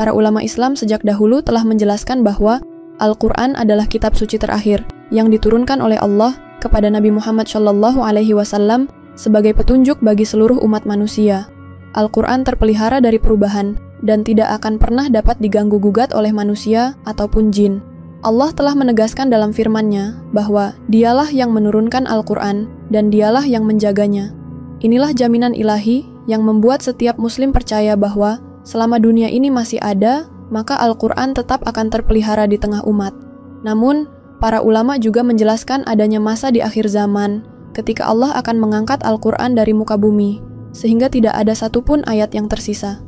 Para ulama Islam sejak dahulu telah menjelaskan bahwa Al-Quran adalah kitab suci terakhir yang diturunkan oleh Allah kepada Nabi Muhammad SAW sebagai petunjuk bagi seluruh umat manusia. Al-Quran terpelihara dari perubahan dan tidak akan pernah dapat diganggu-gugat oleh manusia ataupun jin. Allah telah menegaskan dalam firman-Nya bahwa Dialah yang menurunkan Al-Quran dan Dialah yang menjaganya. Inilah jaminan ilahi yang membuat setiap muslim percaya bahwa selama dunia ini masih ada, maka Al-Quran tetap akan terpelihara di tengah umat. Namun, para ulama juga menjelaskan adanya masa di akhir zaman, ketika Allah akan mengangkat Al-Quran dari muka bumi, sehingga tidak ada satupun ayat yang tersisa.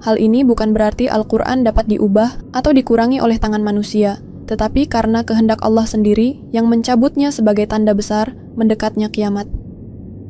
Hal ini bukan berarti Al-Quran dapat diubah atau dikurangi oleh tangan manusia, tetapi karena kehendak Allah sendiri yang mencabutnya sebagai tanda besar mendekatnya kiamat.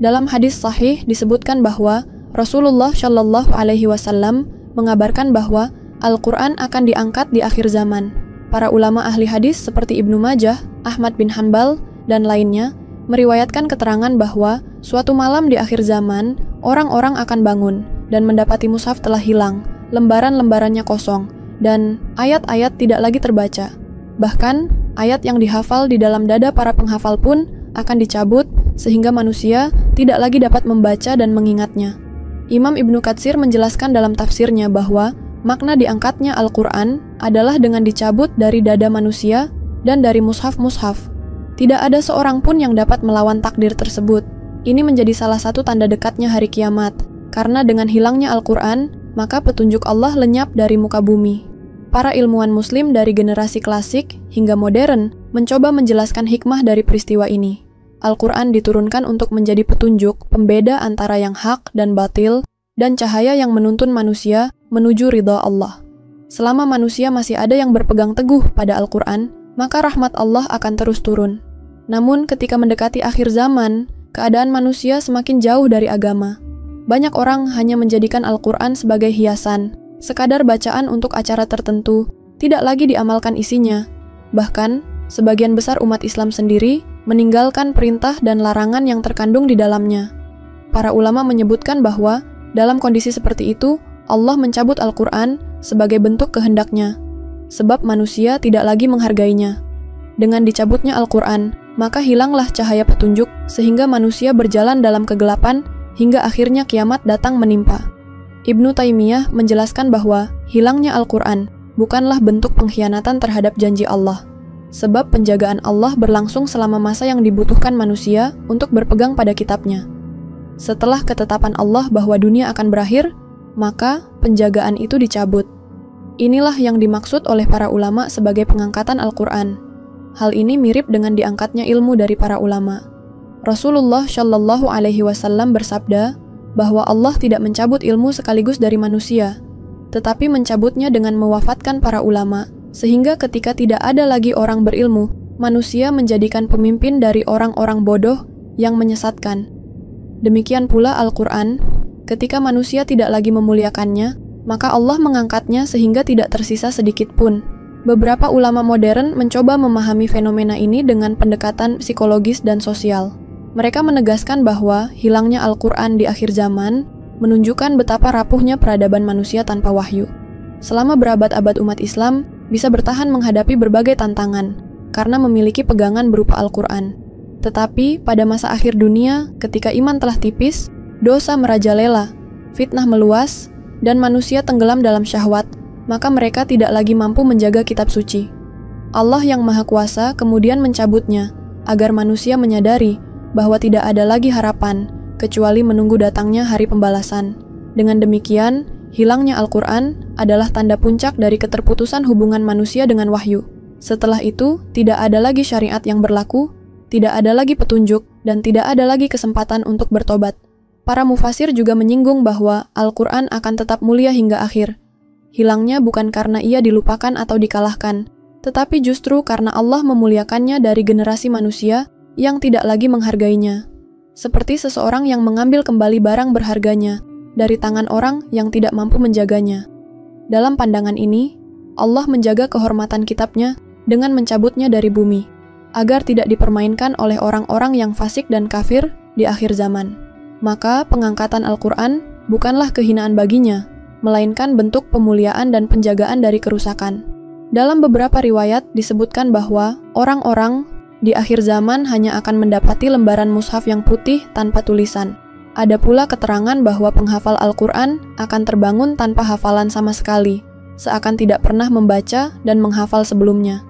Dalam hadis sahih disebutkan bahwa Rasulullah SAW mengabarkan bahwa Al-Quran akan diangkat di akhir zaman. Para ulama ahli hadis seperti Ibnu Majah, Ahmad bin Hanbal, dan lainnya meriwayatkan keterangan bahwa suatu malam di akhir zaman, orang-orang akan bangun dan mendapati mushaf telah hilang, lembaran-lembarannya kosong, dan ayat-ayat tidak lagi terbaca. Bahkan, ayat yang dihafal di dalam dada para penghafal pun akan dicabut sehingga manusia tidak lagi dapat membaca dan mengingatnya. Imam Ibnu Katsir menjelaskan dalam tafsirnya bahwa makna diangkatnya Al-Quran adalah dengan dicabut dari dada manusia dan dari mushaf-mushaf. Tidak ada seorang pun yang dapat melawan takdir tersebut. Ini menjadi salah satu tanda dekatnya hari kiamat, karena dengan hilangnya Al-Quran, maka petunjuk Allah lenyap dari muka bumi. Para ilmuwan muslim dari generasi klasik hingga modern mencoba menjelaskan hikmah dari peristiwa ini. Al-Quran diturunkan untuk menjadi petunjuk pembeda antara yang hak dan batil, dan cahaya yang menuntun manusia menuju ridha Allah. Selama manusia masih ada yang berpegang teguh pada Al-Quran, maka rahmat Allah akan terus turun. Namun ketika mendekati akhir zaman, keadaan manusia semakin jauh dari agama. Banyak orang hanya menjadikan Al-Quran sebagai hiasan, sekadar bacaan untuk acara tertentu, tidak lagi diamalkan isinya. Bahkan, sebagian besar umat Islam sendiri meninggalkan perintah dan larangan yang terkandung di dalamnya. Para ulama menyebutkan bahwa dalam kondisi seperti itu, Allah mencabut Al-Quran sebagai bentuk kehendaknya, sebab manusia tidak lagi menghargainya. Dengan dicabutnya Al-Quran, maka hilanglah cahaya petunjuk sehingga manusia berjalan dalam kegelapan hingga akhirnya kiamat datang menimpa. Ibnu Taimiyah menjelaskan bahwa hilangnya Al-Quran bukanlah bentuk pengkhianatan terhadap janji Allah, sebab penjagaan Allah berlangsung selama masa yang dibutuhkan manusia untuk berpegang pada kitabnya. Setelah ketetapan Allah bahwa dunia akan berakhir, maka penjagaan itu dicabut. Inilah yang dimaksud oleh para ulama sebagai pengangkatan Al-Quran. Hal ini mirip dengan diangkatnya ilmu dari para ulama. Rasulullah SAW bersabda bahwa Allah tidak mencabut ilmu sekaligus dari manusia, tetapi mencabutnya dengan mewafatkan para ulama, sehingga ketika tidak ada lagi orang berilmu, manusia menjadikan pemimpin dari orang-orang bodoh yang menyesatkan. Demikian pula Al-Quran, ketika manusia tidak lagi memuliakannya, maka Allah mengangkatnya sehingga tidak tersisa sedikit pun. Beberapa ulama modern mencoba memahami fenomena ini dengan pendekatan psikologis dan sosial. Mereka menegaskan bahwa hilangnya Al-Quran di akhir zaman menunjukkan betapa rapuhnya peradaban manusia tanpa wahyu. Selama berabad-abad umat Islam bisa bertahan menghadapi berbagai tantangan karena memiliki pegangan berupa Al-Quran. Tetapi pada masa akhir dunia, ketika iman telah tipis, dosa merajalela, fitnah meluas, dan manusia tenggelam dalam syahwat, maka mereka tidak lagi mampu menjaga kitab suci. Allah yang Maha Kuasa kemudian mencabutnya, agar manusia menyadari bahwa tidak ada lagi harapan, kecuali menunggu datangnya hari pembalasan. Dengan demikian, hilangnya Al-Quran adalah tanda puncak dari keterputusan hubungan manusia dengan wahyu. Setelah itu, tidak ada lagi syariat yang berlaku, tidak ada lagi petunjuk, dan tidak ada lagi kesempatan untuk bertobat. Para mufasir juga menyinggung bahwa Al-Quran akan tetap mulia hingga akhir. Hilangnya bukan karena ia dilupakan atau dikalahkan, tetapi justru karena Allah memuliakannya dari generasi manusia yang tidak lagi menghargainya. Seperti seseorang yang mengambil kembali barang berharganya dari tangan orang yang tidak mampu menjaganya. Dalam pandangan ini, Allah menjaga kehormatan kitabnya dengan mencabutnya dari bumi, agar tidak dipermainkan oleh orang-orang yang fasik dan kafir di akhir zaman. Maka pengangkatan Al-Quran bukanlah kehinaan baginya, melainkan bentuk pemuliaan dan penjagaan dari kerusakan. Dalam beberapa riwayat disebutkan bahwa orang-orang di akhir zaman hanya akan mendapati lembaran mushaf yang putih tanpa tulisan. Ada pula keterangan bahwa penghafal Al-Quran akan terbangun tanpa hafalan sama sekali, seakan tidak pernah membaca dan menghafal sebelumnya.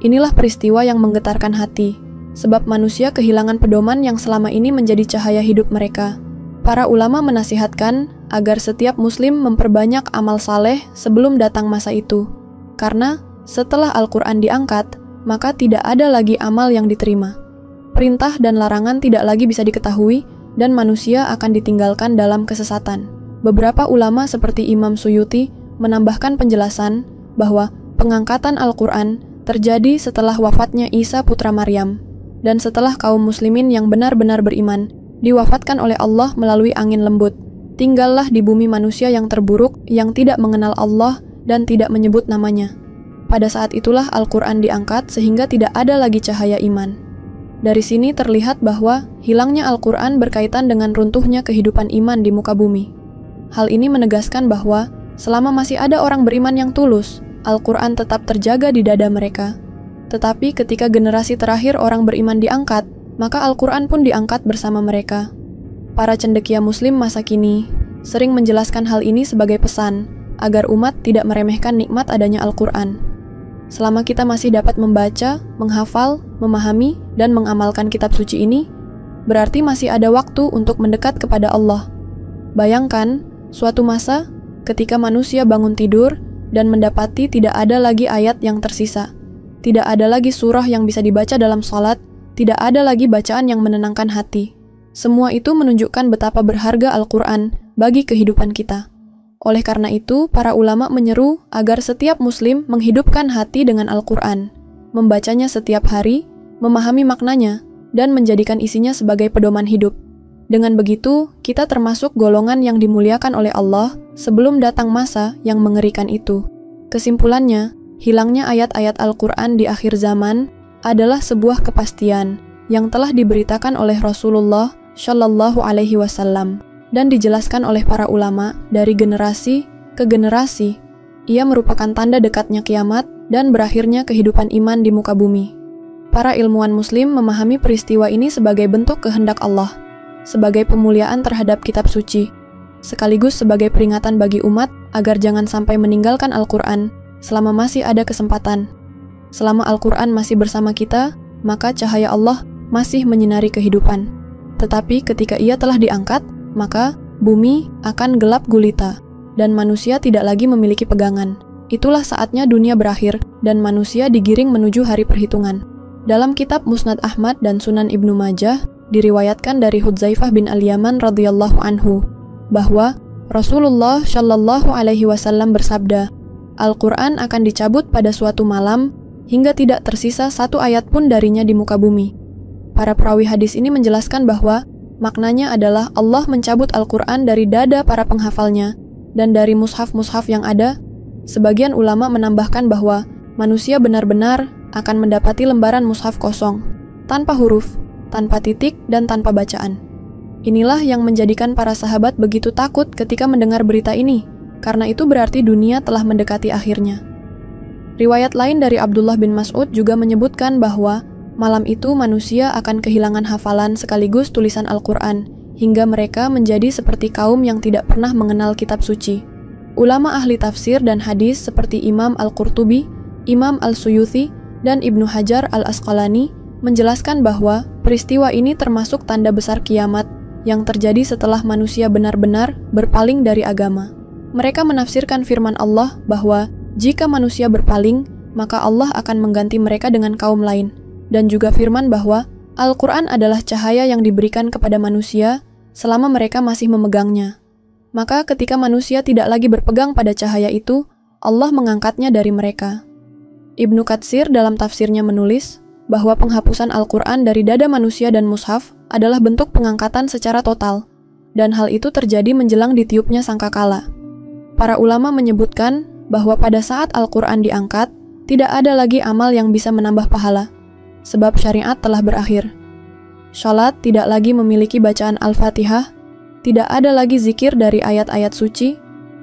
Inilah peristiwa yang menggetarkan hati, sebab manusia kehilangan pedoman yang selama ini menjadi cahaya hidup mereka. Para ulama menasihatkan agar setiap muslim memperbanyak amal saleh sebelum datang masa itu, karena setelah Al-Quran diangkat, maka tidak ada lagi amal yang diterima. Perintah dan larangan tidak lagi bisa diketahui, dan manusia akan ditinggalkan dalam kesesatan. Beberapa ulama seperti Imam Suyuti menambahkan penjelasan bahwa pengangkatan Al-Quran terjadi setelah wafatnya Isa putra Maryam, dan setelah kaum muslimin yang benar-benar beriman diwafatkan oleh Allah melalui angin lembut. Tinggallah di bumi manusia yang terburuk, yang tidak mengenal Allah dan tidak menyebut namanya. Pada saat itulah Al-Quran diangkat sehingga tidak ada lagi cahaya iman. Dari sini terlihat bahwa hilangnya Al-Quran berkaitan dengan runtuhnya kehidupan iman di muka bumi. Hal ini menegaskan bahwa selama masih ada orang beriman yang tulus, Al-Quran tetap terjaga di dada mereka. Tetapi ketika generasi terakhir orang beriman diangkat, maka Al-Quran pun diangkat bersama mereka. Para cendekia muslim masa kini sering menjelaskan hal ini sebagai pesan agar umat tidak meremehkan nikmat adanya Al-Quran. Selama kita masih dapat membaca, menghafal, memahami, dan mengamalkan kitab suci ini, berarti masih ada waktu untuk mendekat kepada Allah. Bayangkan, suatu masa ketika manusia bangun tidur dan mendapati tidak ada lagi ayat yang tersisa, tidak ada lagi surah yang bisa dibaca dalam sholat, tidak ada lagi bacaan yang menenangkan hati. Semua itu menunjukkan betapa berharga Al-Quran bagi kehidupan kita. Oleh karena itu, para ulama menyeru agar setiap muslim menghidupkan hati dengan Al-Quran, membacanya setiap hari, memahami maknanya, dan menjadikan isinya sebagai pedoman hidup. Dengan begitu, kita termasuk golongan yang dimuliakan oleh Allah sebelum datang masa yang mengerikan itu. Kesimpulannya, hilangnya ayat-ayat Al-Quran di akhir zaman adalah sebuah kepastian yang telah diberitakan oleh Rasulullah Shallallahu Alaihi Wasallam dan dijelaskan oleh para ulama dari generasi ke generasi. Ia merupakan tanda dekatnya kiamat dan berakhirnya kehidupan iman di muka bumi. Para ilmuwan muslim memahami peristiwa ini sebagai bentuk kehendak Allah, sebagai pemuliaan terhadap kitab suci, sekaligus sebagai peringatan bagi umat agar jangan sampai meninggalkan Al-Quran selama masih ada kesempatan. Selama Al-Quran masih bersama kita, maka cahaya Allah masih menyinari kehidupan. Tetapi ketika ia telah diangkat, maka bumi akan gelap gulita, dan manusia tidak lagi memiliki pegangan. Itulah saatnya dunia berakhir, dan manusia digiring menuju hari perhitungan. Dalam kitab Musnad Ahmad dan Sunan Ibnu Majah, diriwayatkan dari Hudzaifah bin Al-Yaman radhiyallahu anhu, bahwa Rasulullah Shallallahu Alaihi Wasallam bersabda, Al-Quran akan dicabut pada suatu malam, hingga tidak tersisa satu ayat pun darinya di muka bumi. Para perawi hadis ini menjelaskan bahwa maknanya adalah Allah mencabut Al-Quran dari dada para penghafalnya dan dari mushaf-mushaf yang ada. Sebagian ulama menambahkan bahwa manusia benar-benar akan mendapati lembaran mushaf kosong, tanpa huruf, tanpa titik, dan tanpa bacaan. Inilah yang menjadikan para sahabat begitu takut ketika mendengar berita ini, karena itu berarti dunia telah mendekati akhirnya. Riwayat lain dari Abdullah bin Mas'ud juga menyebutkan bahwa malam itu manusia akan kehilangan hafalan sekaligus tulisan Al-Quran, hingga mereka menjadi seperti kaum yang tidak pernah mengenal kitab suci. Ulama ahli tafsir dan hadis seperti Imam Al-Qurtubi, Imam Al-Suyuti, dan Ibnu Hajar Al-Asqalani menjelaskan bahwa peristiwa ini termasuk tanda besar kiamat yang terjadi setelah manusia benar-benar berpaling dari agama. Mereka menafsirkan firman Allah bahwa jika manusia berpaling, maka Allah akan mengganti mereka dengan kaum lain. Dan juga firman bahwa Al-Quran adalah cahaya yang diberikan kepada manusia selama mereka masih memegangnya. Maka ketika manusia tidak lagi berpegang pada cahaya itu, Allah mengangkatnya dari mereka. Ibnu Katsir dalam tafsirnya menulis bahwa penghapusan Al-Quran dari dada manusia dan mushaf adalah bentuk pengangkatan secara total, dan hal itu terjadi menjelang ditiupnya sangkakala. Para ulama menyebutkan bahwa pada saat Al-Quran diangkat, tidak ada lagi amal yang bisa menambah pahala, sebab syariat telah berakhir. Salat tidak lagi memiliki bacaan Al-Fatihah, tidak ada lagi zikir dari ayat-ayat suci,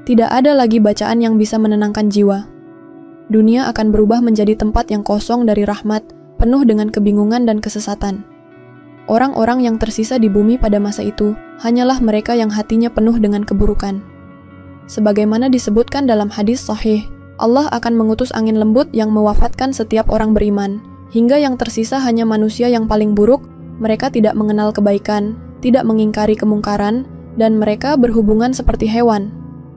tidak ada lagi bacaan yang bisa menenangkan jiwa. Dunia akan berubah menjadi tempat yang kosong dari rahmat, penuh dengan kebingungan dan kesesatan. Orang-orang yang tersisa di bumi pada masa itu hanyalah mereka yang hatinya penuh dengan keburukan. Sebagaimana disebutkan dalam hadis sahih, Allah akan mengutus angin lembut yang mewafatkan setiap orang beriman, hingga yang tersisa hanya manusia yang paling buruk. Mereka tidak mengenal kebaikan, tidak mengingkari kemungkaran, dan mereka berhubungan seperti hewan.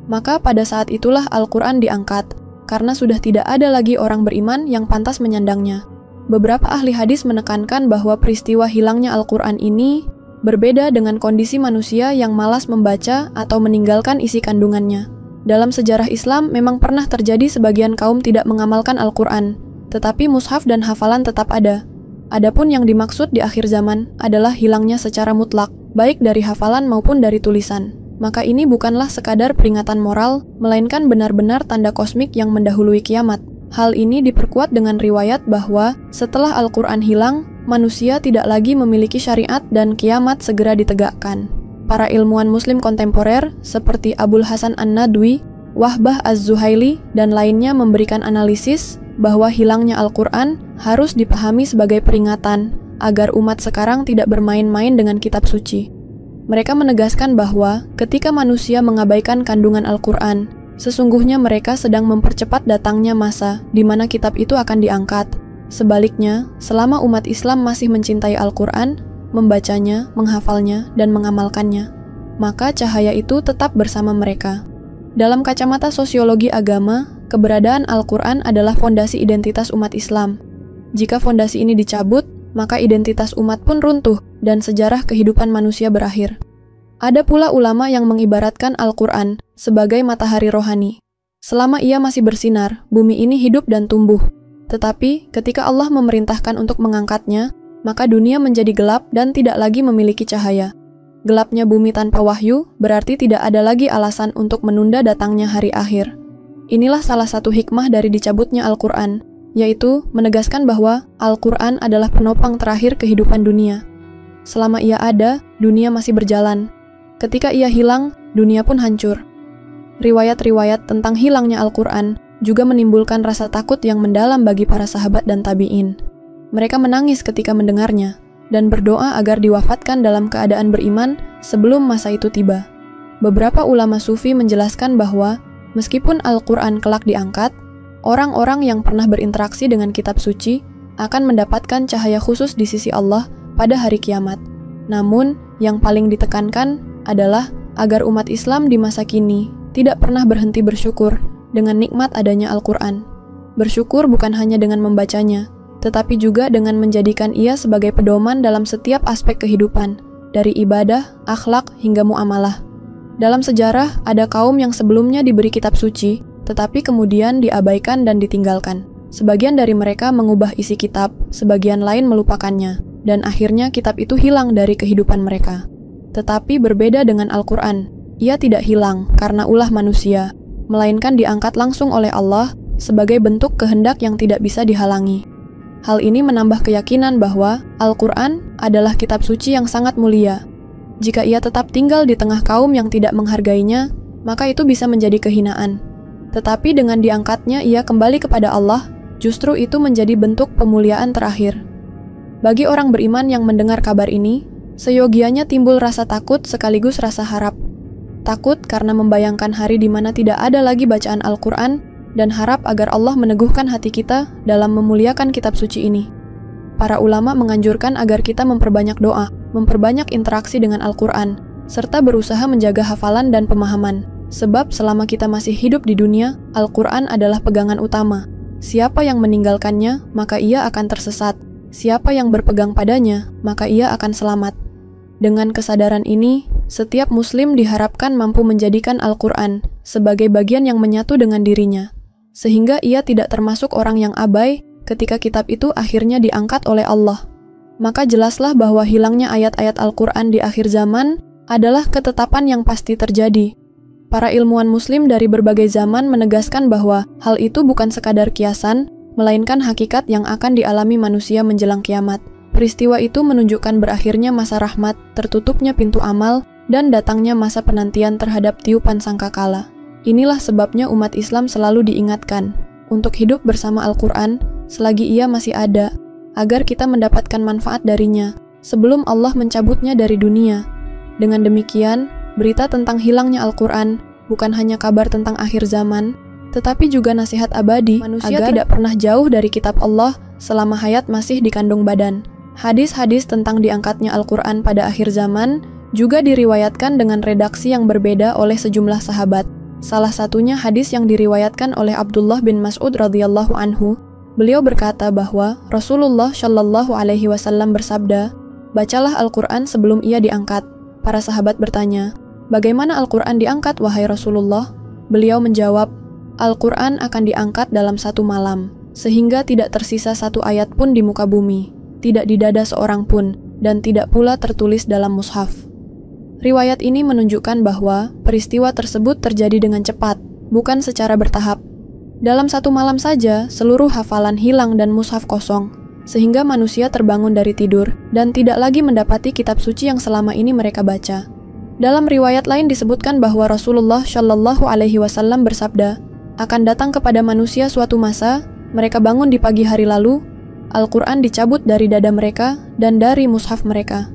Maka pada saat itulah Al-Quran diangkat, karena sudah tidak ada lagi orang beriman yang pantas menyandangnya. Beberapa ahli hadis menekankan bahwa peristiwa hilangnya Al-Quran ini berbeda dengan kondisi manusia yang malas membaca atau meninggalkan isi kandungannya. Dalam sejarah Islam memang pernah terjadi sebagian kaum tidak mengamalkan Al-Quran, tetapi mushaf dan hafalan tetap ada. Adapun yang dimaksud di akhir zaman adalah hilangnya secara mutlak, baik dari hafalan maupun dari tulisan. Maka ini bukanlah sekadar peringatan moral, melainkan benar-benar tanda kosmik yang mendahului kiamat. Hal ini diperkuat dengan riwayat bahwa setelah Al-Quran hilang, manusia tidak lagi memiliki syariat dan kiamat segera ditegakkan. Para ilmuwan muslim kontemporer seperti Abul Hasan An-Nadwi, Wahbah Az-Zuhaili, dan lainnya memberikan analisis bahwa hilangnya Al-Quran harus dipahami sebagai peringatan agar umat sekarang tidak bermain-main dengan kitab suci. Mereka menegaskan bahwa ketika manusia mengabaikan kandungan Al-Quran, sesungguhnya mereka sedang mempercepat datangnya masa di mana kitab itu akan diangkat. Sebaliknya, selama umat Islam masih mencintai Al-Quran, membacanya, menghafalnya, dan mengamalkannya, maka cahaya itu tetap bersama mereka. Dalam kacamata sosiologi agama, keberadaan Al-Quran adalah fondasi identitas umat Islam. Jika fondasi ini dicabut, maka identitas umat pun runtuh dan sejarah kehidupan manusia berakhir. Ada pula ulama yang mengibaratkan Al-Quran sebagai matahari rohani. Selama ia masih bersinar, bumi ini hidup dan tumbuh. Tetapi ketika Allah memerintahkan untuk mengangkatnya, maka dunia menjadi gelap dan tidak lagi memiliki cahaya. Gelapnya bumi tanpa wahyu berarti tidak ada lagi alasan untuk menunda datangnya hari akhir. Inilah salah satu hikmah dari dicabutnya Al-Quran, yaitu menegaskan bahwa Al-Quran adalah penopang terakhir kehidupan dunia. Selama ia ada, dunia masih berjalan. Ketika ia hilang, dunia pun hancur. Riwayat-riwayat tentang hilangnya Al-Quran juga menimbulkan rasa takut yang mendalam bagi para sahabat dan tabi'in. Mereka menangis ketika mendengarnya, dan berdoa agar diwafatkan dalam keadaan beriman sebelum masa itu tiba. Beberapa ulama sufi menjelaskan bahwa meskipun Al-Quran kelak diangkat, orang-orang yang pernah berinteraksi dengan kitab suci akan mendapatkan cahaya khusus di sisi Allah pada hari kiamat. Namun, yang paling ditekankan adalah agar umat Islam di masa kini tidak pernah berhenti bersyukur dengan nikmat adanya Al-Quran. Bersyukur bukan hanya dengan membacanya, tetapi juga dengan menjadikan ia sebagai pedoman dalam setiap aspek kehidupan, dari ibadah, akhlak, hingga muamalah. Dalam sejarah, ada kaum yang sebelumnya diberi kitab suci, tetapi kemudian diabaikan dan ditinggalkan. Sebagian dari mereka mengubah isi kitab, sebagian lain melupakannya, dan akhirnya kitab itu hilang dari kehidupan mereka. Tetapi berbeda dengan Al-Quran, ia tidak hilang karena ulah manusia, melainkan diangkat langsung oleh Allah sebagai bentuk kehendak yang tidak bisa dihalangi. Hal ini menambah keyakinan bahwa Al-Quran adalah kitab suci yang sangat mulia. Jika ia tetap tinggal di tengah kaum yang tidak menghargainya, maka itu bisa menjadi kehinaan. Tetapi dengan diangkatnya ia kembali kepada Allah, justru itu menjadi bentuk pemuliaan terakhir. Bagi orang beriman yang mendengar kabar ini, seyogianya timbul rasa takut sekaligus rasa harap. Takut karena membayangkan hari di mana tidak ada lagi bacaan Al-Quran, dan harap agar Allah meneguhkan hati kita dalam memuliakan kitab suci ini. Para ulama menganjurkan agar kita memperbanyak doa, memperbanyak interaksi dengan Al-Quran, serta berusaha menjaga hafalan dan pemahaman. Sebab selama kita masih hidup di dunia, Al-Quran adalah pegangan utama. Siapa yang meninggalkannya, maka ia akan tersesat. Siapa yang berpegang padanya, maka ia akan selamat. Dengan kesadaran ini, setiap muslim diharapkan mampu menjadikan Al-Quran sebagai bagian yang menyatu dengan dirinya, sehingga ia tidak termasuk orang yang abai ketika kitab itu akhirnya diangkat oleh Allah. Maka jelaslah bahwa hilangnya ayat-ayat Al-Quran di akhir zaman adalah ketetapan yang pasti terjadi. Para ilmuwan muslim dari berbagai zaman menegaskan bahwa hal itu bukan sekadar kiasan, melainkan hakikat yang akan dialami manusia menjelang kiamat. Peristiwa itu menunjukkan berakhirnya masa rahmat, tertutupnya pintu amal, dan datangnya masa penantian terhadap tiupan sangkakala. Inilah sebabnya umat Islam selalu diingatkan untuk hidup bersama Al-Quran selagi ia masih ada, agar kita mendapatkan manfaat darinya sebelum Allah mencabutnya dari dunia. Dengan demikian, berita tentang hilangnya Al-Quran bukan hanya kabar tentang akhir zaman, tetapi juga nasihat abadi manusia agar tidak pernah jauh dari kitab Allah selama hayat masih di kandung badan. Hadis-hadis tentang diangkatnya Al-Quran pada akhir zaman juga diriwayatkan dengan redaksi yang berbeda oleh sejumlah sahabat. Salah satunya hadis yang diriwayatkan oleh Abdullah bin Mas'ud radhiyallahu anhu. Beliau berkata bahwa Rasulullah shallallahu alaihi wasallam bersabda, "Bacalah Al-Quran sebelum ia diangkat." Para sahabat bertanya, "Bagaimana Al-Quran diangkat, wahai Rasulullah?" Beliau menjawab, "Al-Quran akan diangkat dalam satu malam, sehingga tidak tersisa satu ayat pun di muka bumi, tidak di dada seorang pun, dan tidak pula tertulis dalam mushaf." Riwayat ini menunjukkan bahwa peristiwa tersebut terjadi dengan cepat, bukan secara bertahap. Dalam satu malam saja, seluruh hafalan hilang dan mushaf kosong, sehingga manusia terbangun dari tidur dan tidak lagi mendapati kitab suci yang selama ini mereka baca. Dalam riwayat lain disebutkan bahwa Rasulullah Shallallahu Alaihi Wasallam bersabda, "Akan datang kepada manusia suatu masa, mereka bangun di pagi hari lalu, Al-Quran dicabut dari dada mereka dan dari mushaf mereka."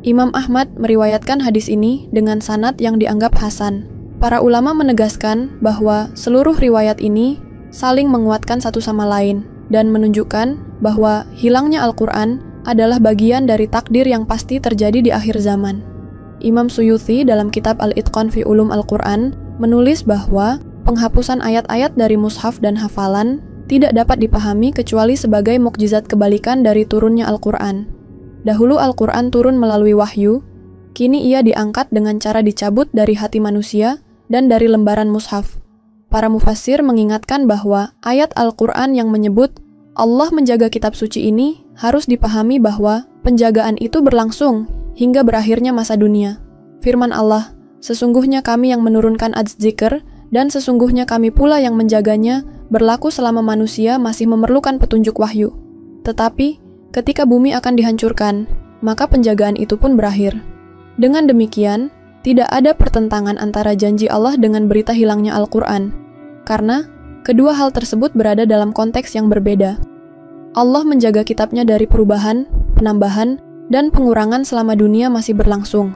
Imam Ahmad meriwayatkan hadis ini dengan sanad yang dianggap hasan. Para ulama menegaskan bahwa seluruh riwayat ini saling menguatkan satu sama lain dan menunjukkan bahwa hilangnya Al-Quran adalah bagian dari takdir yang pasti terjadi di akhir zaman. Imam Suyuti dalam kitab Al-Itqan fi Ulum Al-Quran menulis bahwa penghapusan ayat-ayat dari mushaf dan hafalan tidak dapat dipahami kecuali sebagai mukjizat kebalikan dari turunnya Al-Quran. Dahulu Al-Quran turun melalui wahyu, kini ia diangkat dengan cara dicabut dari hati manusia dan dari lembaran mushaf. Para mufassir mengingatkan bahwa ayat Al-Quran yang menyebut Allah menjaga kitab suci ini harus dipahami bahwa penjagaan itu berlangsung hingga berakhirnya masa dunia. Firman Allah, "Sesungguhnya kami yang menurunkan adz-dzikr dan sesungguhnya kami pula yang menjaganya berlaku selama manusia masih memerlukan petunjuk wahyu. Tetapi ketika bumi akan dihancurkan, maka penjagaan itu pun berakhir." Dengan demikian, tidak ada pertentangan antara janji Allah dengan berita hilangnya Al-Quran, karena kedua hal tersebut berada dalam konteks yang berbeda. Allah menjaga kitabnya dari perubahan, penambahan, dan pengurangan selama dunia masih berlangsung.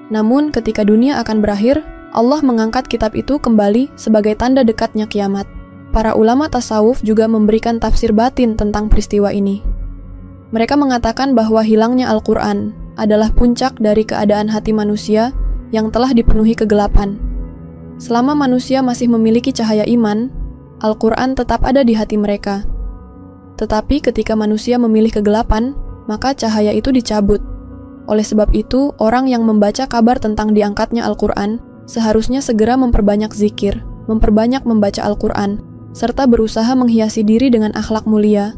Namun ketika dunia akan berakhir, Allah mengangkat kitab itu kembali sebagai tanda dekatnya kiamat. Para ulama tasawuf juga memberikan tafsir batin tentang peristiwa ini. Mereka mengatakan bahwa hilangnya Al-Quran adalah puncak dari keadaan hati manusia yang telah dipenuhi kegelapan. Selama manusia masih memiliki cahaya iman, Al-Quran tetap ada di hati mereka. Tetapi ketika manusia memilih kegelapan, maka cahaya itu dicabut. Oleh sebab itu, orang yang membaca kabar tentang diangkatnya Al-Quran seharusnya segera memperbanyak zikir, memperbanyak membaca Al-Quran, serta berusaha menghiasi diri dengan akhlak mulia,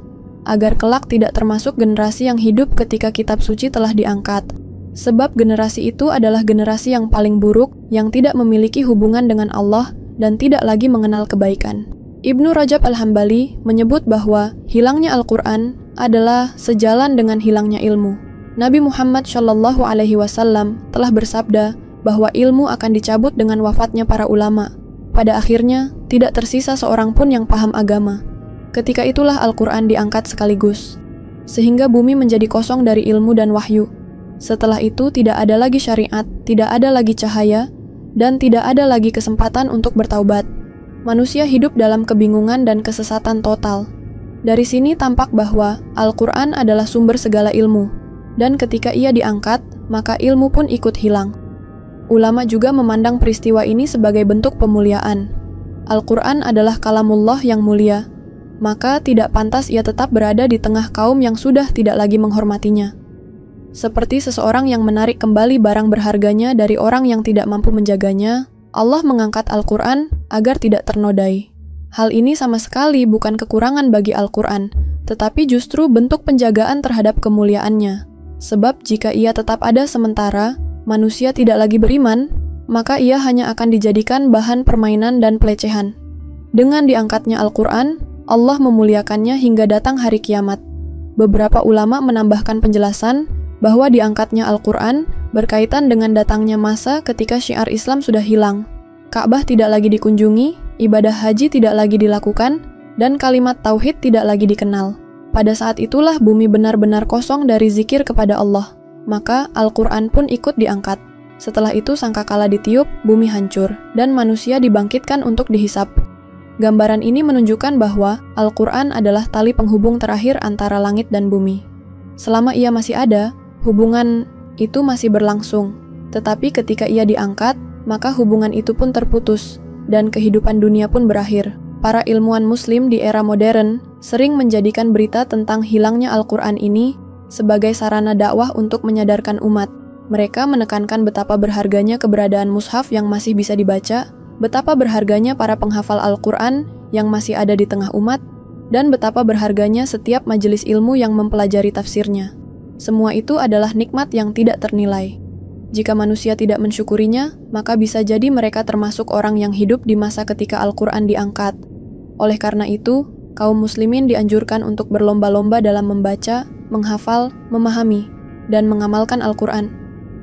agar kelak tidak termasuk generasi yang hidup ketika kitab suci telah diangkat. Sebab generasi itu adalah generasi yang paling buruk, yang tidak memiliki hubungan dengan Allah dan tidak lagi mengenal kebaikan. Ibnu Rajab Al-Hambali menyebut bahwa hilangnya Al-Quran adalah sejalan dengan hilangnya ilmu. Nabi Muhammad Shallallahu Alaihi Wasallam telah bersabda bahwa ilmu akan dicabut dengan wafatnya para ulama. Pada akhirnya, tidak tersisa seorang pun yang paham agama. Ketika itulah Al-Quran diangkat sekaligus, sehingga bumi menjadi kosong dari ilmu dan wahyu. Setelah itu tidak ada lagi syariat, tidak ada lagi cahaya, dan tidak ada lagi kesempatan untuk bertaubat. Manusia hidup dalam kebingungan dan kesesatan total. Dari sini tampak bahwa Al-Quran adalah sumber segala ilmu, dan ketika ia diangkat, maka ilmu pun ikut hilang. Ulama juga memandang peristiwa ini sebagai bentuk pemuliaan. Al-Quran adalah kalamullah yang mulia, maka tidak pantas ia tetap berada di tengah kaum yang sudah tidak lagi menghormatinya. Seperti seseorang yang menarik kembali barang berharganya dari orang yang tidak mampu menjaganya, Allah mengangkat Al-Quran agar tidak ternodai. Hal ini sama sekali bukan kekurangan bagi Al-Quran, tetapi justru bentuk penjagaan terhadap kemuliaannya. Sebab jika ia tetap ada sementara, manusia tidak lagi beriman, maka ia hanya akan dijadikan bahan permainan dan pelecehan. Dengan diangkatnya Al-Quran, Allah memuliakannya hingga datang hari kiamat. Beberapa ulama menambahkan penjelasan bahwa diangkatnya Al-Quran berkaitan dengan datangnya masa ketika syiar Islam sudah hilang. Ka'bah tidak lagi dikunjungi, ibadah haji tidak lagi dilakukan, dan kalimat tauhid tidak lagi dikenal. Pada saat itulah bumi benar-benar kosong dari zikir kepada Allah. Maka Al-Quran pun ikut diangkat. Setelah itu sangkakala ditiup, bumi hancur, dan manusia dibangkitkan untuk dihisap. Gambaran ini menunjukkan bahwa Al-Quran adalah tali penghubung terakhir antara langit dan bumi. Selama ia masih ada, hubungan itu masih berlangsung. Tetapi ketika ia diangkat, maka hubungan itu pun terputus, dan kehidupan dunia pun berakhir. Para ilmuwan muslim di era modern sering menjadikan berita tentang hilangnya Al-Quran ini sebagai sarana dakwah untuk menyadarkan umat. Mereka menekankan betapa berharganya keberadaan mushaf yang masih bisa dibaca, betapa berharganya para penghafal Al-Quran yang masih ada di tengah umat, dan betapa berharganya setiap majelis ilmu yang mempelajari tafsirnya. Semua itu adalah nikmat yang tidak ternilai. Jika manusia tidak mensyukurinya, maka bisa jadi mereka termasuk orang yang hidup di masa ketika Al-Quran diangkat. Oleh karena itu, kaum muslimin dianjurkan untuk berlomba-lomba dalam membaca, menghafal, memahami, dan mengamalkan Al-Quran,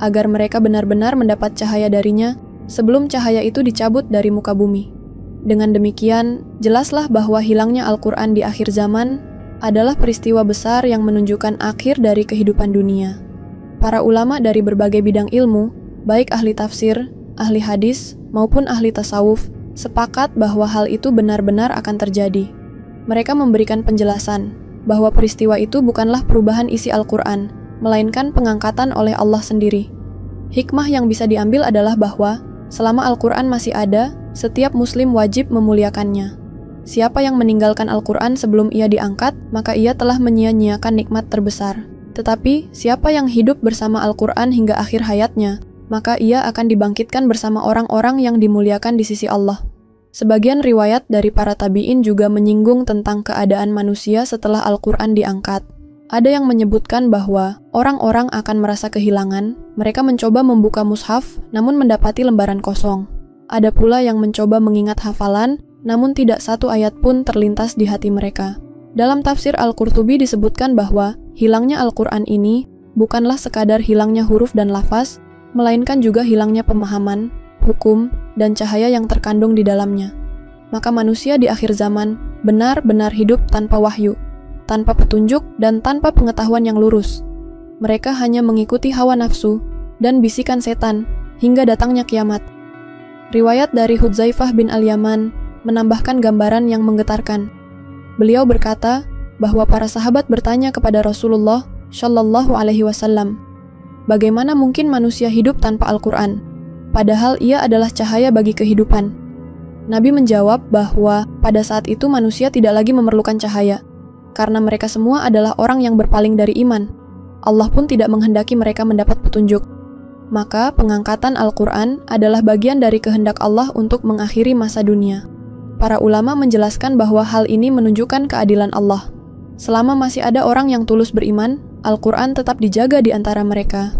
agar mereka benar-benar mendapat cahaya darinya sebelum cahaya itu dicabut dari muka bumi. Dengan demikian, jelaslah bahwa hilangnya Al-Quran di akhir zaman adalah peristiwa besar yang menunjukkan akhir dari kehidupan dunia. Para ulama dari berbagai bidang ilmu, baik ahli tafsir, ahli hadis, maupun ahli tasawuf, sepakat bahwa hal itu benar-benar akan terjadi. Mereka memberikan penjelasan bahwa peristiwa itu bukanlah perubahan isi Al-Quran, melainkan pengangkatan oleh Allah sendiri. Hikmah yang bisa diambil adalah bahwa selama Al-Quran masih ada, setiap muslim wajib memuliakannya. Siapa yang meninggalkan Al-Quran sebelum ia diangkat, maka ia telah menyia-nyiakan nikmat terbesar. Tetapi, siapa yang hidup bersama Al-Quran hingga akhir hayatnya, maka ia akan dibangkitkan bersama orang-orang yang dimuliakan di sisi Allah. Sebagian riwayat dari para tabi'in juga menyinggung tentang keadaan manusia setelah Al-Quran diangkat. Ada yang menyebutkan bahwa orang-orang akan merasa kehilangan, mereka mencoba membuka mushaf, namun mendapati lembaran kosong. Ada pula yang mencoba mengingat hafalan, namun tidak satu ayat pun terlintas di hati mereka. Dalam tafsir Al-Qurtubi disebutkan bahwa hilangnya Al-Quran ini bukanlah sekadar hilangnya huruf dan lafaz, melainkan juga hilangnya pemahaman, hukum, dan cahaya yang terkandung di dalamnya. Maka manusia di akhir zaman benar-benar hidup tanpa wahyu, tanpa petunjuk, dan tanpa pengetahuan yang lurus. Mereka hanya mengikuti hawa nafsu dan bisikan setan hingga datangnya kiamat. Riwayat dari Hudzaifah bin Al-Yaman menambahkan gambaran yang menggetarkan. Beliau berkata bahwa para sahabat bertanya kepada Rasulullah Shallallahu Alaihi Wasallam, bagaimana mungkin manusia hidup tanpa Al-Quran, padahal ia adalah cahaya bagi kehidupan. Nabi menjawab bahwa pada saat itu manusia tidak lagi memerlukan cahaya, karena mereka semua adalah orang yang berpaling dari iman. Allah pun tidak menghendaki mereka mendapat petunjuk. Maka pengangkatan Al-Quran adalah bagian dari kehendak Allah untuk mengakhiri masa dunia. Para ulama menjelaskan bahwa hal ini menunjukkan keadilan Allah. Selama masih ada orang yang tulus beriman, Al-Quran tetap dijaga di antara mereka.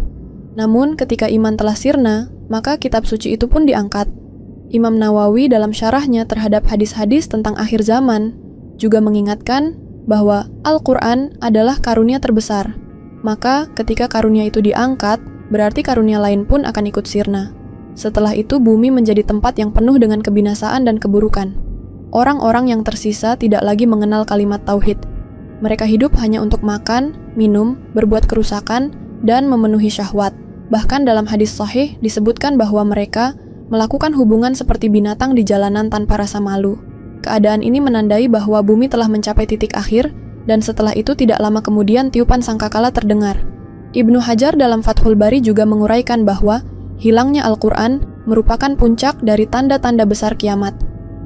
Namun ketika iman telah sirna, maka kitab suci itu pun diangkat. Imam Nawawi dalam syarahnya terhadap hadis-hadis tentang akhir zaman juga mengingatkan bahwa Al-Quran adalah karunia terbesar. Maka ketika karunia itu diangkat, berarti karunia lain pun akan ikut sirna. Setelah itu bumi menjadi tempat yang penuh dengan kebinasaan dan keburukan. Orang-orang yang tersisa tidak lagi mengenal kalimat tauhid. Mereka hidup hanya untuk makan, minum, berbuat kerusakan, dan memenuhi syahwat. Bahkan dalam hadis sahih disebutkan bahwa mereka melakukan hubungan seperti binatang di jalanan tanpa rasa malu. Keadaan ini menandai bahwa bumi telah mencapai titik akhir, dan setelah itu tidak lama kemudian tiupan sangkakala terdengar. Ibnu Hajar dalam Fathul Bari juga menguraikan bahwa hilangnya Al-Quran merupakan puncak dari tanda-tanda besar kiamat.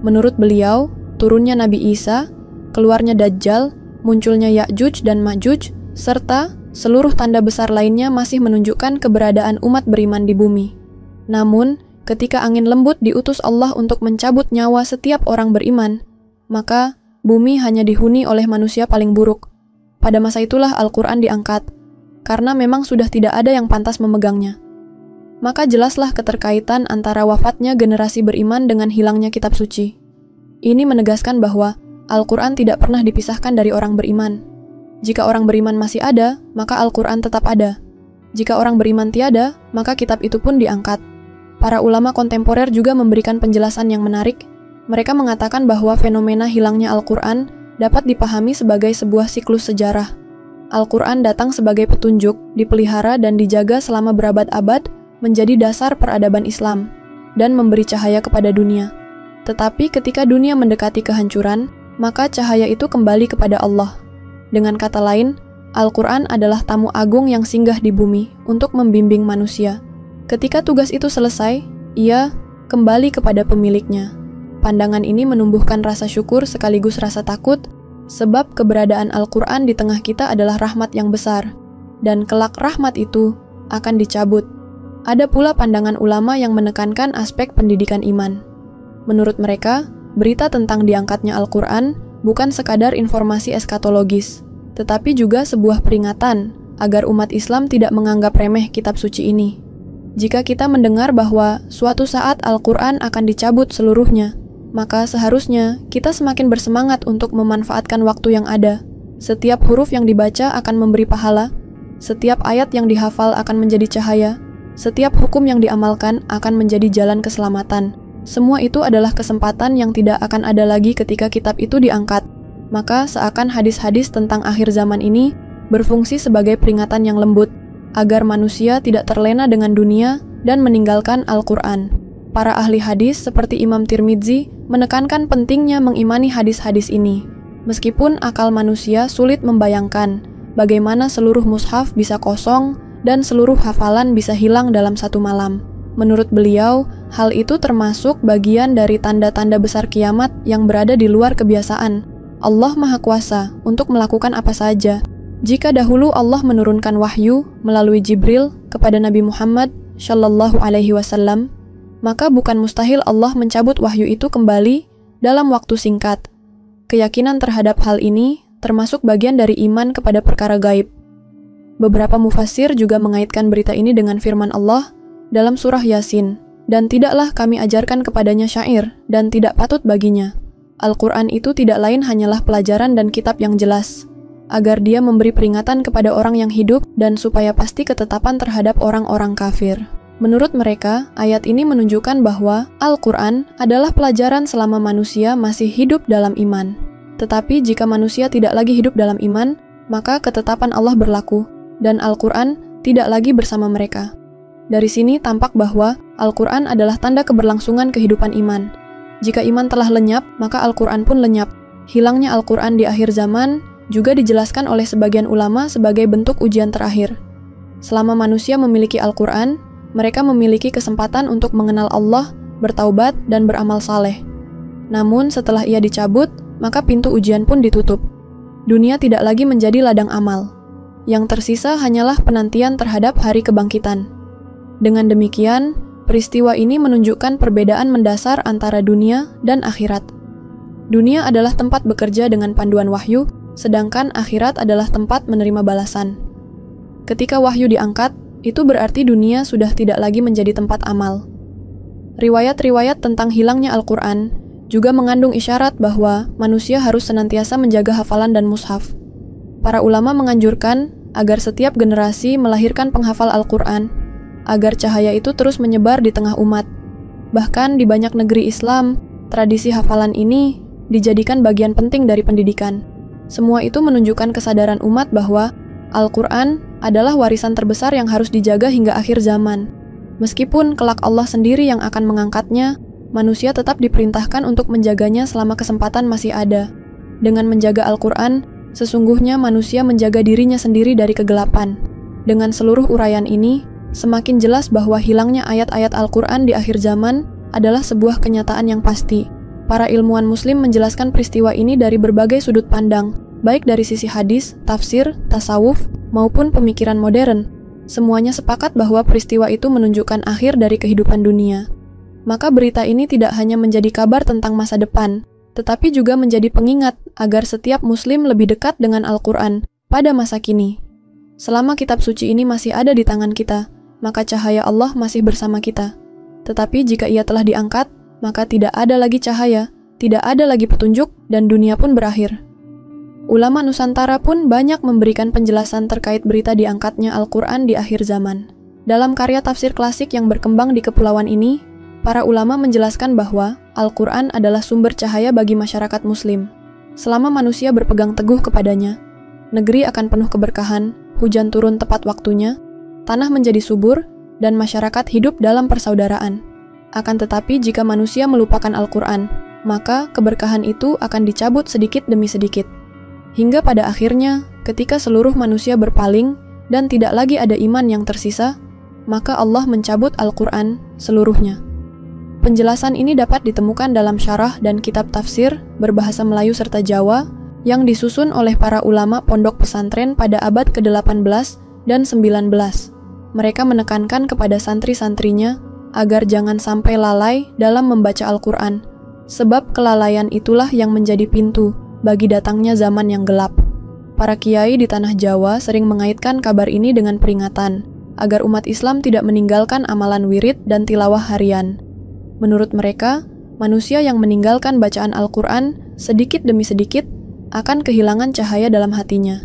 Menurut beliau, turunnya Nabi Isa, keluarnya Dajjal, munculnya Ya'juj dan Ma'juj, serta seluruh tanda besar lainnya masih menunjukkan keberadaan umat beriman di bumi. Namun, ketika angin lembut diutus Allah untuk mencabut nyawa setiap orang beriman, maka bumi hanya dihuni oleh manusia paling buruk. Pada masa itulah Al-Quran diangkat, karena memang sudah tidak ada yang pantas memegangnya. Maka jelaslah keterkaitan antara wafatnya generasi beriman dengan hilangnya kitab suci. Ini menegaskan bahwa Al-Quran tidak pernah dipisahkan dari orang beriman. Jika orang beriman masih ada, maka Al-Quran tetap ada. Jika orang beriman tiada, maka kitab itu pun diangkat. Para ulama kontemporer juga memberikan penjelasan yang menarik. Mereka mengatakan bahwa fenomena hilangnya Al-Quran dapat dipahami sebagai sebuah siklus sejarah. Al-Quran datang sebagai petunjuk, dipelihara dan dijaga selama berabad-abad, menjadi dasar peradaban Islam, dan memberi cahaya kepada dunia. Tetapi ketika dunia mendekati kehancuran, maka cahaya itu kembali kepada Allah. Dengan kata lain, Al-Quran adalah tamu agung yang singgah di bumi untuk membimbing manusia. Ketika tugas itu selesai, ia kembali kepada pemiliknya. Pandangan ini menumbuhkan rasa syukur sekaligus rasa takut, sebab keberadaan Al-Quran di tengah kita adalah rahmat yang besar, dan kelak rahmat itu akan dicabut. Ada pula pandangan ulama yang menekankan aspek pendidikan iman. Menurut mereka, berita tentang diangkatnya Al-Quran bukan sekadar informasi eskatologis, tetapi juga sebuah peringatan agar umat Islam tidak menganggap remeh kitab suci ini. Jika kita mendengar bahwa suatu saat Al-Quran akan dicabut seluruhnya, maka seharusnya kita semakin bersemangat untuk memanfaatkan waktu yang ada. Setiap huruf yang dibaca akan memberi pahala, setiap ayat yang dihafal akan menjadi cahaya, setiap hukum yang diamalkan akan menjadi jalan keselamatan. Semua itu adalah kesempatan yang tidak akan ada lagi ketika kitab itu diangkat. Maka seakan hadis-hadis tentang akhir zaman ini berfungsi sebagai peringatan yang lembut, agar manusia tidak terlena dengan dunia dan meninggalkan Al-Quran. Para ahli hadis seperti Imam Tirmidzi menekankan pentingnya mengimani hadis-hadis ini. Meskipun akal manusia sulit membayangkan bagaimana seluruh mushaf bisa kosong dan seluruh hafalan bisa hilang dalam satu malam. Menurut beliau, hal itu termasuk bagian dari tanda-tanda besar kiamat yang berada di luar kebiasaan. Allah Maha Kuasa untuk melakukan apa saja. Jika dahulu Allah menurunkan wahyu melalui Jibril kepada Nabi Muhammad Shallallahu Alaihi Wasallam, maka bukan mustahil Allah mencabut wahyu itu kembali dalam waktu singkat. Keyakinan terhadap hal ini termasuk bagian dari iman kepada perkara gaib. Beberapa mufassir juga mengaitkan berita ini dengan firman Allah dalam surah Yasin, dan tidaklah kami ajarkan kepadanya syair dan tidak patut baginya. Al-Quran itu tidak lain hanyalah pelajaran dan kitab yang jelas, agar dia memberi peringatan kepada orang yang hidup dan supaya pasti ketetapan terhadap orang-orang kafir. Menurut mereka, ayat ini menunjukkan bahwa Al-Quran adalah pelajaran selama manusia masih hidup dalam iman. Tetapi jika manusia tidak lagi hidup dalam iman, maka ketetapan Allah berlaku, dan Al-Quran tidak lagi bersama mereka. Dari sini tampak bahwa Al-Quran adalah tanda keberlangsungan kehidupan iman. Jika iman telah lenyap, maka Al-Quran pun lenyap. Hilangnya Al-Quran di akhir zaman juga dijelaskan oleh sebagian ulama sebagai bentuk ujian terakhir. Selama manusia memiliki Al-Quran, mereka memiliki kesempatan untuk mengenal Allah, bertaubat, dan beramal saleh. Namun setelah ia dicabut, maka pintu ujian pun ditutup. Dunia tidak lagi menjadi ladang amal. Yang tersisa hanyalah penantian terhadap hari kebangkitan. Dengan demikian, peristiwa ini menunjukkan perbedaan mendasar antara dunia dan akhirat. Dunia adalah tempat bekerja dengan panduan wahyu, sedangkan akhirat adalah tempat menerima balasan. Ketika wahyu diangkat, itu berarti dunia sudah tidak lagi menjadi tempat amal. Riwayat-riwayat tentang hilangnya Al-Quran juga mengandung isyarat bahwa manusia harus senantiasa menjaga hafalan dan mushaf. Para ulama menganjurkan agar setiap generasi melahirkan penghafal Al-Quran, agar cahaya itu terus menyebar di tengah umat. Bahkan di banyak negeri Islam, tradisi hafalan ini dijadikan bagian penting dari pendidikan. Semua itu menunjukkan kesadaran umat bahwa Al-Quran adalah warisan terbesar yang harus dijaga hingga akhir zaman. Meskipun kelak Allah sendiri yang akan mengangkatnya, manusia tetap diperintahkan untuk menjaganya selama kesempatan masih ada. Dengan menjaga Al-Quran, sesungguhnya manusia menjaga dirinya sendiri dari kegelapan. Dengan seluruh uraian ini, semakin jelas bahwa hilangnya ayat-ayat Al-Quran di akhir zaman adalah sebuah kenyataan yang pasti. Para ilmuwan muslim menjelaskan peristiwa ini dari berbagai sudut pandang, baik dari sisi hadis, tafsir, tasawuf, maupun pemikiran modern. Semuanya sepakat bahwa peristiwa itu menunjukkan akhir dari kehidupan dunia. Maka berita ini tidak hanya menjadi kabar tentang masa depan, tetapi juga menjadi pengingat agar setiap muslim lebih dekat dengan Al-Quran pada masa kini. Selama kitab suci ini masih ada di tangan kita, maka cahaya Allah masih bersama kita. Tetapi jika ia telah diangkat, maka tidak ada lagi cahaya, tidak ada lagi petunjuk, dan dunia pun berakhir. Ulama Nusantara pun banyak memberikan penjelasan terkait berita diangkatnya Al-Quran di akhir zaman. Dalam karya tafsir klasik yang berkembang di kepulauan ini, para ulama menjelaskan bahwa Al-Quran adalah sumber cahaya bagi masyarakat Muslim. Selama manusia berpegang teguh kepadanya, negeri akan penuh keberkahan, hujan turun tepat waktunya, tanah menjadi subur, dan masyarakat hidup dalam persaudaraan. Akan tetapi jika manusia melupakan Al-Quran, maka keberkahan itu akan dicabut sedikit demi sedikit. Hingga pada akhirnya, ketika seluruh manusia berpaling dan tidak lagi ada iman yang tersisa, maka Allah mencabut Al-Quran seluruhnya. Penjelasan ini dapat ditemukan dalam syarah dan kitab tafsir berbahasa Melayu serta Jawa yang disusun oleh para ulama pondok pesantren pada abad ke-18 dan 19. Mereka menekankan kepada santri-santrinya agar jangan sampai lalai dalam membaca Al-Quran, sebab kelalaian itulah yang menjadi pintu bagi datangnya zaman yang gelap. Para kiai di tanah Jawa sering mengaitkan kabar ini dengan peringatan agar umat Islam tidak meninggalkan amalan wirid dan tilawah harian. Menurut mereka, manusia yang meninggalkan bacaan Al-Quran sedikit demi sedikit akan kehilangan cahaya dalam hatinya.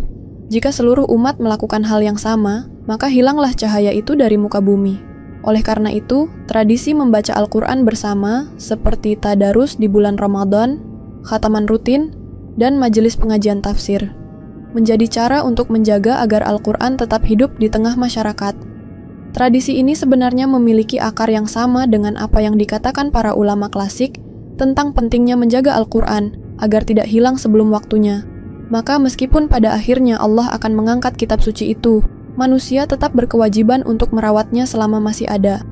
Jika seluruh umat melakukan hal yang sama, maka hilanglah cahaya itu dari muka bumi. Oleh karena itu, tradisi membaca Al-Quran bersama seperti tadarus di bulan Ramadan, khataman rutin, dan majelis pengajian tafsir menjadi cara untuk menjaga agar Al-Quran tetap hidup di tengah masyarakat. Tradisi ini sebenarnya memiliki akar yang sama dengan apa yang dikatakan para ulama klasik tentang pentingnya menjaga Al-Quran agar tidak hilang sebelum waktunya. Maka meskipun pada akhirnya Allah akan mengangkat kitab suci itu, manusia tetap berkewajiban untuk merawatnya selama masih ada.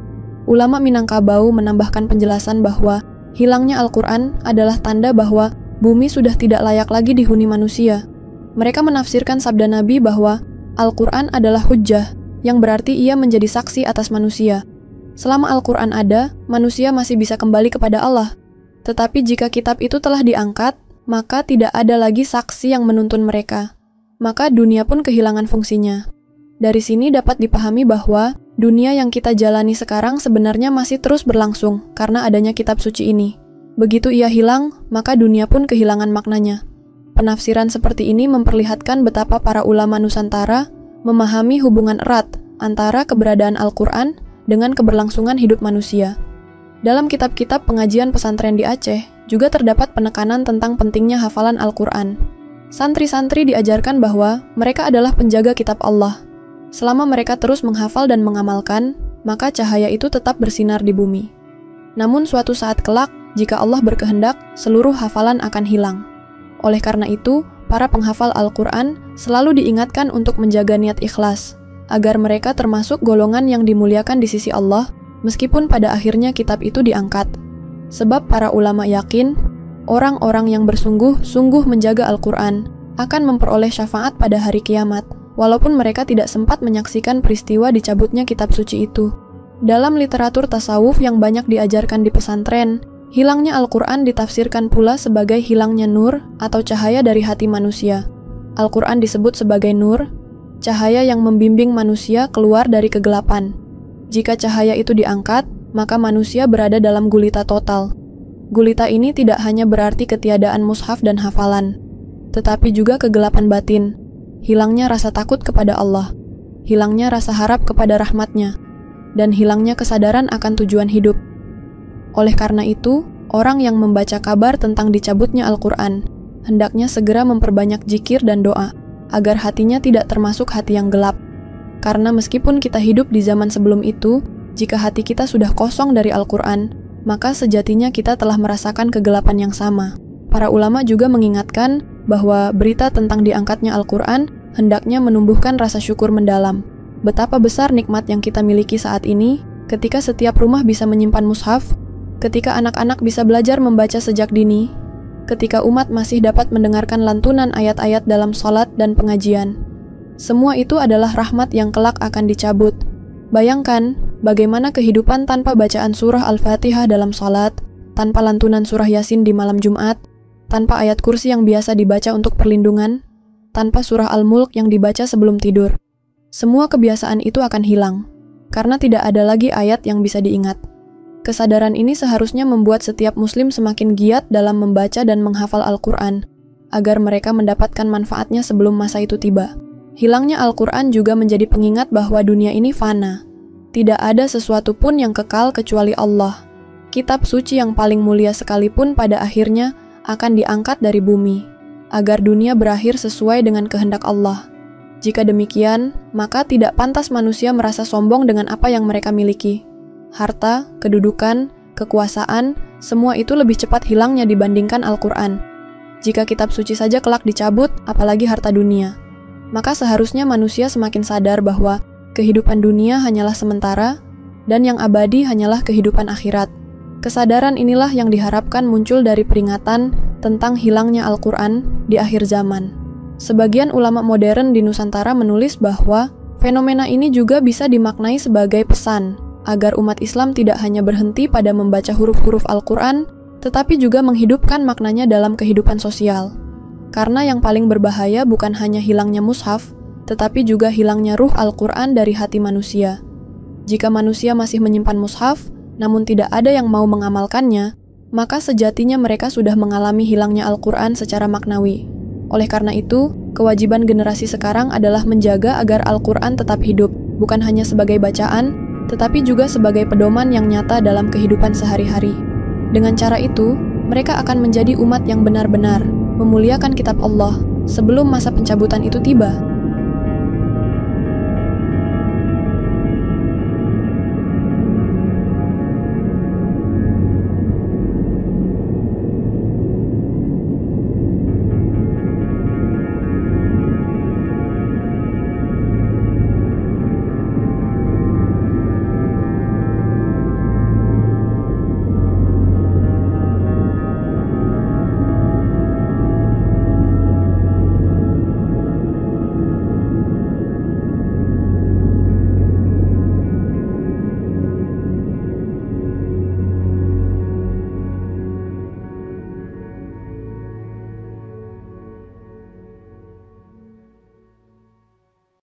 Ulama Minangkabau menambahkan penjelasan bahwa hilangnya Al-Quran adalah tanda bahwa bumi sudah tidak layak lagi dihuni manusia. Mereka menafsirkan sabda Nabi bahwa Al-Quran adalah hujjah, yang berarti ia menjadi saksi atas manusia. Selama Al-Quran ada, manusia masih bisa kembali kepada Allah. Tetapi jika kitab itu telah diangkat, maka tidak ada lagi saksi yang menuntun mereka. Maka dunia pun kehilangan fungsinya. Dari sini dapat dipahami bahwa dunia yang kita jalani sekarang sebenarnya masih terus berlangsung karena adanya kitab suci ini. Begitu ia hilang, maka dunia pun kehilangan maknanya. Penafsiran seperti ini memperlihatkan betapa para ulama Nusantara memahami hubungan erat antara keberadaan Al-Quran dengan keberlangsungan hidup manusia. Dalam kitab-kitab pengajian pesantren di Aceh, juga terdapat penekanan tentang pentingnya hafalan Al-Quran. Santri-santri diajarkan bahwa mereka adalah penjaga kitab Allah. Selama mereka terus menghafal dan mengamalkan, maka cahaya itu tetap bersinar di bumi. Namun suatu saat kelak, jika Allah berkehendak, seluruh hafalan akan hilang. Oleh karena itu, para penghafal Al-Quran selalu diingatkan untuk menjaga niat ikhlas, agar mereka termasuk golongan yang dimuliakan di sisi Allah, meskipun pada akhirnya kitab itu diangkat. Sebab para ulama yakin, orang-orang yang bersungguh-sungguh menjaga Al-Quran akan memperoleh syafaat pada hari kiamat, walaupun mereka tidak sempat menyaksikan peristiwa dicabutnya kitab suci itu. Dalam literatur tasawuf yang banyak diajarkan di pesantren, hilangnya Al-Quran ditafsirkan pula sebagai hilangnya nur atau cahaya dari hati manusia. Al-Quran disebut sebagai nur, cahaya yang membimbing manusia keluar dari kegelapan. Jika cahaya itu diangkat, maka manusia berada dalam gulita total. Gulita ini tidak hanya berarti ketiadaan mushaf dan hafalan, tetapi juga kegelapan batin, hilangnya rasa takut kepada Allah, hilangnya rasa harap kepada rahmat-Nya, dan hilangnya kesadaran akan tujuan hidup. Oleh karena itu, orang yang membaca kabar tentang dicabutnya Al-Quran hendaknya segera memperbanyak zikir dan doa, agar hatinya tidak termasuk hati yang gelap. Karena meskipun kita hidup di zaman sebelum itu, jika hati kita sudah kosong dari Al-Quran, maka sejatinya kita telah merasakan kegelapan yang sama. Para ulama juga mengingatkan bahwa berita tentang diangkatnya Al-Quran hendaknya menumbuhkan rasa syukur mendalam. Betapa besar nikmat yang kita miliki saat ini, ketika setiap rumah bisa menyimpan mushaf, ketika anak-anak bisa belajar membaca sejak dini, ketika umat masih dapat mendengarkan lantunan ayat-ayat dalam sholat dan pengajian. Semua itu adalah rahmat yang kelak akan dicabut. Bayangkan, bagaimana kehidupan tanpa bacaan surah Al-Fatihah dalam sholat, tanpa lantunan surah Yasin di malam Jumat, tanpa ayat kursi yang biasa dibaca untuk perlindungan, tanpa surah Al-Mulk yang dibaca sebelum tidur. Semua kebiasaan itu akan hilang, karena tidak ada lagi ayat yang bisa diingat. Kesadaran ini seharusnya membuat setiap muslim semakin giat dalam membaca dan menghafal Al-Quran, agar mereka mendapatkan manfaatnya sebelum masa itu tiba. Hilangnya Al-Quran juga menjadi pengingat bahwa dunia ini fana. Tidak ada sesuatu pun yang kekal kecuali Allah. Kitab suci yang paling mulia sekalipun pada akhirnya akan diangkat dari bumi, agar dunia berakhir sesuai dengan kehendak Allah. Jika demikian, maka tidak pantas manusia merasa sombong dengan apa yang mereka miliki. Harta, kedudukan, kekuasaan, semua itu lebih cepat hilangnya dibandingkan Al-Quran. Jika kitab suci saja kelak dicabut, apalagi harta dunia. Maka seharusnya manusia semakin sadar bahwa kehidupan dunia hanyalah sementara, dan yang abadi hanyalah kehidupan akhirat. Kesadaran inilah yang diharapkan muncul dari peringatan tentang hilangnya Al-Quran di akhir zaman. Sebagian ulama modern di Nusantara menulis bahwa fenomena ini juga bisa dimaknai sebagai pesan agar umat Islam tidak hanya berhenti pada membaca huruf-huruf Al-Quran, tetapi juga menghidupkan maknanya dalam kehidupan sosial. Karena yang paling berbahaya bukan hanya hilangnya mushaf, tetapi juga hilangnya ruh Al-Quran dari hati manusia. Jika manusia masih menyimpan mushaf, namun tidak ada yang mau mengamalkannya, maka sejatinya mereka sudah mengalami hilangnya Al-Quran secara maknawi. Oleh karena itu, kewajiban generasi sekarang adalah menjaga agar Al-Quran tetap hidup, bukan hanya sebagai bacaan, tetapi juga sebagai pedoman yang nyata dalam kehidupan sehari-hari. Dengan cara itu, mereka akan menjadi umat yang benar-benar memuliakan kitab Allah sebelum masa pencabutan itu tiba.